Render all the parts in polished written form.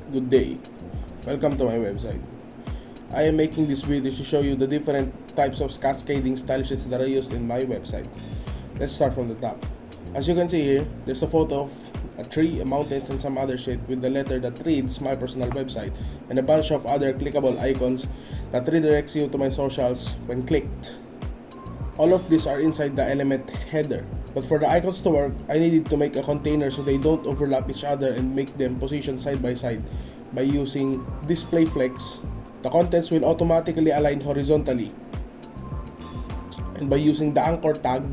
Good day. Welcome to my website. I am making this video to show you the different types of cascading style sheets that are used in my website. Let's start from the top. As you can see here, there's a photo of a tree, a mountain, and some other shit with the letter that reads my personal website and a bunch of other clickable icons that redirects you to my socials when clicked. All of these are inside the element header. But for the icons to work, I needed to make a container so they don't overlap each other and make them position side by side. By using display flex, the contents will automatically align horizontally. And by using the anchor tag,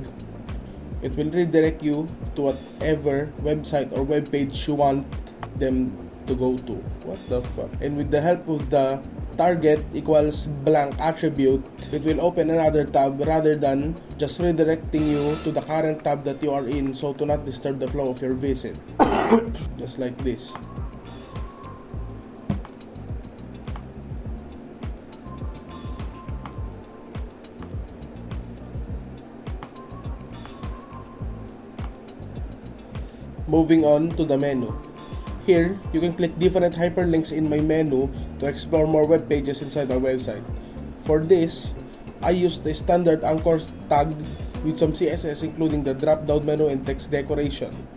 it will redirect you to whatever website or web page you want them to go to. What the fuck? And with the help of the target equals blank attribute, it will open another tab rather than just redirecting you to the current tab that you are in, so to not disturb the flow of your visit. Just like this. Moving on to the menu. Here, you can click different hyperlinks in my menu to explore more web pages inside my website. For this, I used the standard anchor tag with some CSS including the drop-down menu and text decoration.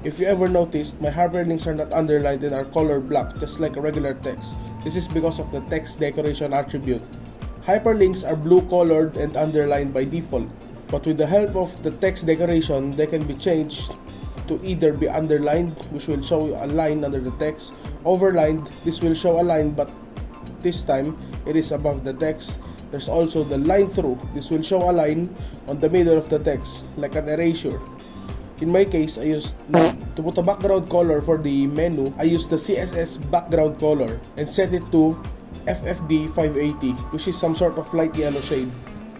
If you ever noticed, my hyperlinks are not underlined and are color blocked just like a regular text. This is because of the text decoration attribute. Hyperlinks are blue colored and underlined by default, but with the help of the text decoration, they can be changed to either be underlined, which will show a line under the text, overlined, this will show a line but this time it is above the text. There's also the line through, this will show a line on the middle of the text like an erasure. In my case, I used to put a background color for the menu. I used the CSS background color and set it to FFD 580, which is some sort of light yellow shade.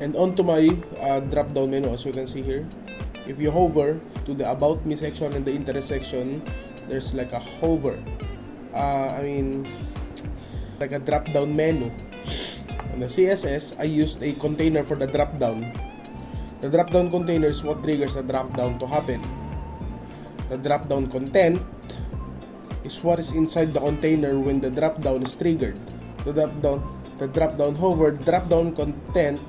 And onto my drop down menu, as you can see here. If you hover to the About Me section and the Interest section, there's like a hover. Like a drop-down menu. On the CSS, I used a container for the drop-down. The drop-down container is what triggers the drop-down to happen. The drop-down content is what is inside the container when the drop-down is triggered. The drop-down hover, drop-down content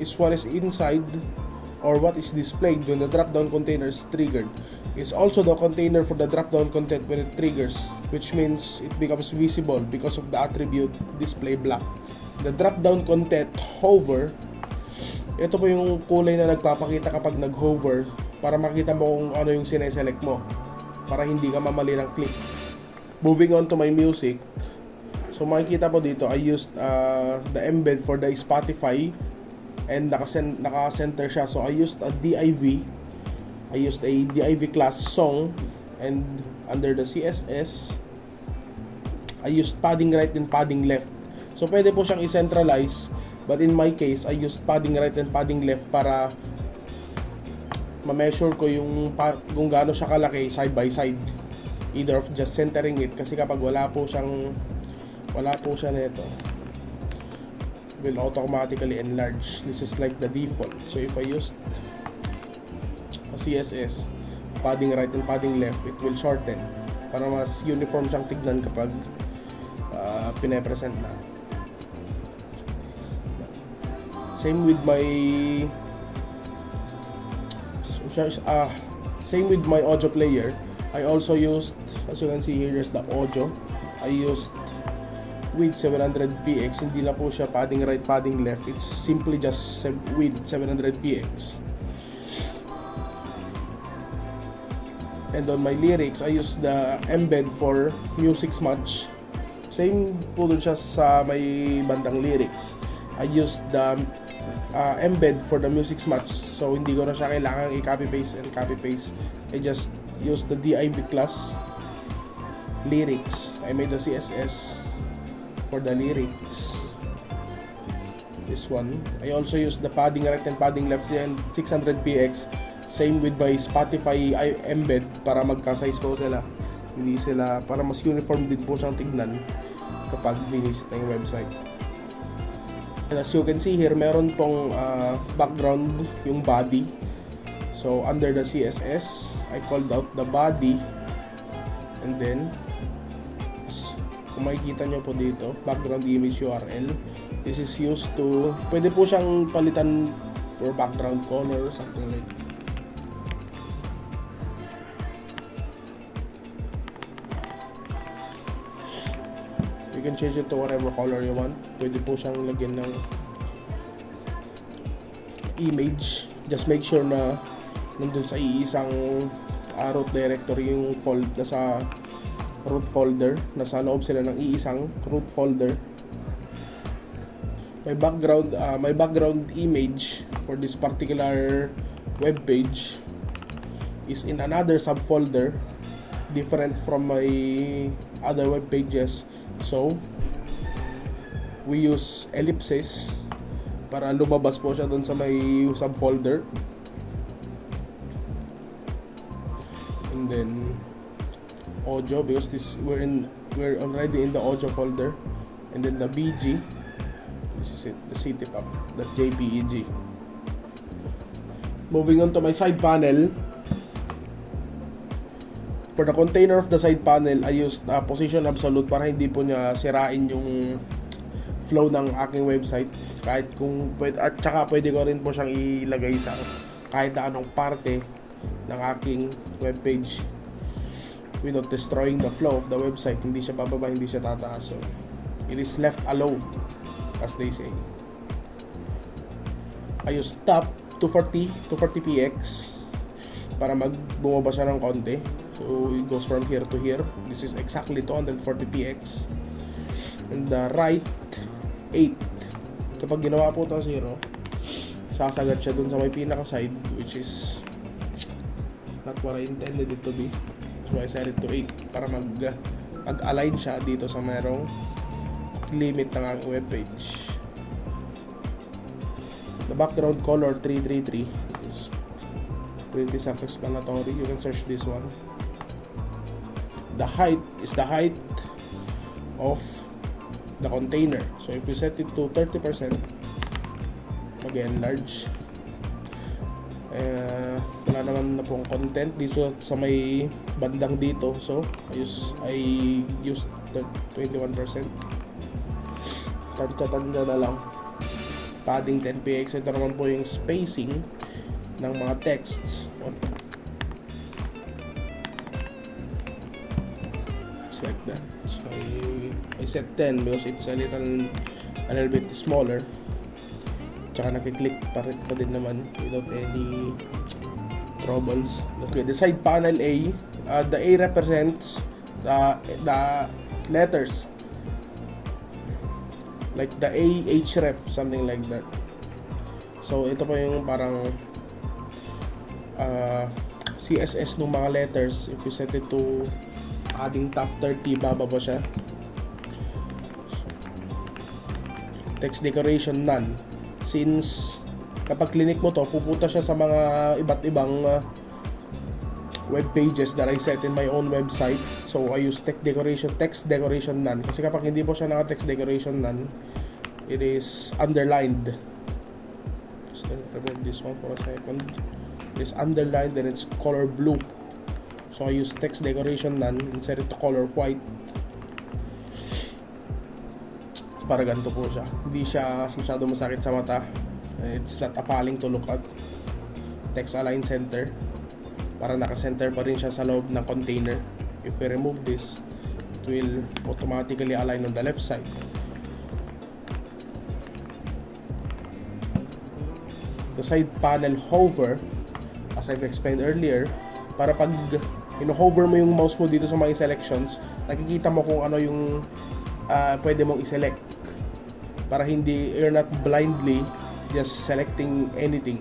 is what is inside or what is displayed when the drop-down container is triggered. It's also the container for the drop-down content when it triggers, which means it becomes visible because of the attribute display black. The drop-down content hover, ito po yung kulay na nagpapakita kapag nag-hover para makita mo kung ano yung sineselect mo, para hindi ka mamali ng click. Moving on to my music, so makikita po dito, I used the embed for the Spotify and naka-center siya. So I used a div. I used a div class song, and under the CSS, I used padding right and padding left. So pwede po siyang i-centralize, but in my case, I used padding right and padding left para ma-measure ko yung kung gaano siya kalaki side by side. Either of just centering it, kasi kapag wala po siya nito, will automatically enlarge. This is like the default. So if I use a CSS, padding right and padding left, it will shorten para mas uniform siyang tignan kapag pine-present na. Same with my audio player. I also used, as you can see here, there's the audio. I used with 700px, hindi na po siya padding right, padding left. It's simply just with 700px. And on my lyrics, I use the embed for music smudge. Same po dun siya sa may bandang lyrics. I used the embed for the music smudge. So hindi ko na siya kailangan i-copy paste and copy paste. I just used the div class lyrics. I made the CSS for the lyrics, this one. I also use the padding right and padding left and 600px. Same with my Spotify embed para magka-size po sila. Hindi sila, para mas uniform din po siyang tignan kapag binisit na yung website. And as you can see here, meron pong background yung body. So under the CSS, I called out the body, and then kung makikita nyo po dito, background image URL. This is used to, pwede po siyang palitan for background color, something like that. You can change it to whatever color you want. Pwede po siyang lagyan ng image. Just make sure na nandun sa iisang root directory yung nasa root folder. Nasa loob sila ng iisang root folder. My background image for this particular web page is in another subfolder different from my other web pages. So, we use ellipses para lumabas po siya dun sa may subfolder. And then audio, because we're already in the audio folder. And then the BG, this is it, the ctpop.jpeg. Moving on to my side panel. For the container of the side panel, I used position absolute para hindi po niya sirain yung flow ng aking website. Kahit kung pwede, at saka pwede ko rin po siyang ilagay sa kahit na anong parte ng aking webpage without destroying the flow of the website. Hindi siya bababa, hindi siya tataas. So, it is left alone, as they say. I use top 240px para bumaba siya ng konti. So it goes from here to here. This is exactly 240px. And the right 8. Kapag ginawa po ito 0, sasagat siya dun sa may pinaka side, which is not what I intended it to be. So I set it to 8 para mag-align siya dito sa merong limit ng aking webpage. The background color 333 is pretty self-explanatory. You can search this one. The height is the height of the container. So if you set it to 30%, again large, wala naman na pong content dito sa may bandang dito. So I use the 21%. Tanda na lang. Padding 10px. Ito naman po yung spacing ng mga texts. Like that. So I set 10 because it's a little bit smaller. Tsaka nakiklik pa din naman without any troubles. Okay, the side panel A, the A represents the letters like the A, href, something like that. So ito po yung parang CSS ng mga letters. If you set it to adding top 30, bababa siya. Text decoration none. Since kapag clinic mo to, pupunta siya sa mga iba't ibang web pages that I set in my own website. So I use text decoration none. Kasi kapag hindi po siya naka text decoration none, it is underlined. Just remove this one for a second. It is underlined, then it's color blue. So I use text decoration none and set it to color white. Para ganito po siya. Hindi siya masyado masakit sa mata. It's not appalling to look at. Text align center. Para naka-center pa rin siya sa loob ng container. If we remove this, it will automatically align on the left side. The side panel hover, as I've explained earlier, para pag hover mo yung mouse mo dito sa mga selections, nakikita mo kung ano yung pwede mong i-select para hindi you're not blindly just selecting anything.